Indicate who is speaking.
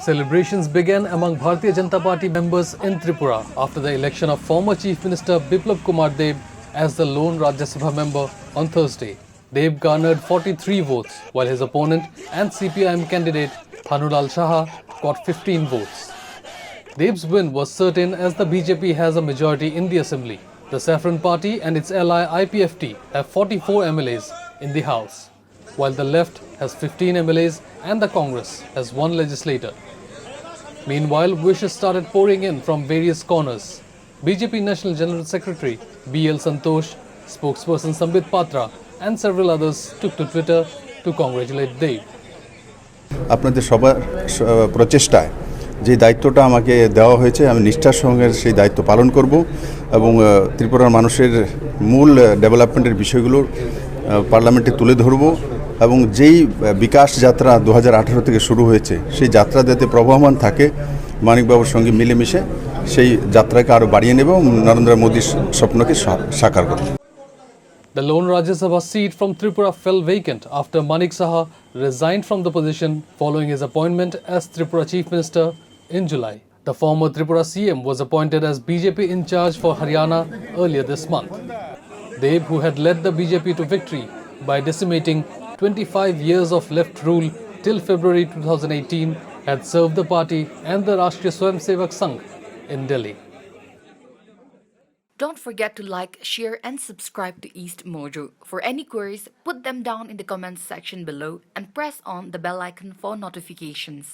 Speaker 1: Celebrations began among Bharatiya Janata Party members in Tripura after the election of former Chief Minister Biplab Deb as the lone Rajya Sabha member on Thursday. Deb garnered 43 votes, while his opponent and CPIM candidate Bhanu Lal Saha got 15 votes. Deb's win was certain as the BJP has a majority in the assembly. The Saffron party and its ally IPFT have 44 MLAs in the House, while the left has 15 MLAs and the Congress has 1 legislator. Meanwhile, wishes started pouring in from various corners. BJP National General Secretary BL Santosh, spokesperson Sambit Patra and several others took to Twitter to congratulate Deb.
Speaker 2: আপনাদের সবার প্রচেষ্টায় যে দায়িত্বটা আমাকে দেওয়া হয়েছে আমি নিষ্ঠার সঙ্গে সেই দায়িত্ব পালন করব এবং ত্রিপুরার মানুষের মূল ডেভেলপমেন্টের বিষয়গুলো পার্লামেন্টে তুলে ধরব এবং যেই বিকাশ যাত্রা 2018 থেকে শুরু হয়েছে সেই যাত্রা যাতে প্রবহমান থাকে মানিকবাবুর সঙ্গে মিলেমিশে সেই যাত্রাকে আরও বাড়িয়ে নেব এবং নরেন্দ্র মোদীর স্বপ্নকে সাকার করব।
Speaker 1: The lone Rajya Sabha seat from Tripura fell vacant after Manik Saha resigned from the position following his appointment as Tripura Chief Minister in July. The former Tripura CM was appointed as BJP in charge for Haryana earlier this month. Deb, who had led the BJP to victory by decimating 25 years of left rule till February 2018, had served the party and the Rashtriya Swayamsevak Sangh in Delhi.
Speaker 3: Don't forget to like, share and subscribe to EastMojo. For any queries, put them down in the comments section below and press on the bell icon for notifications.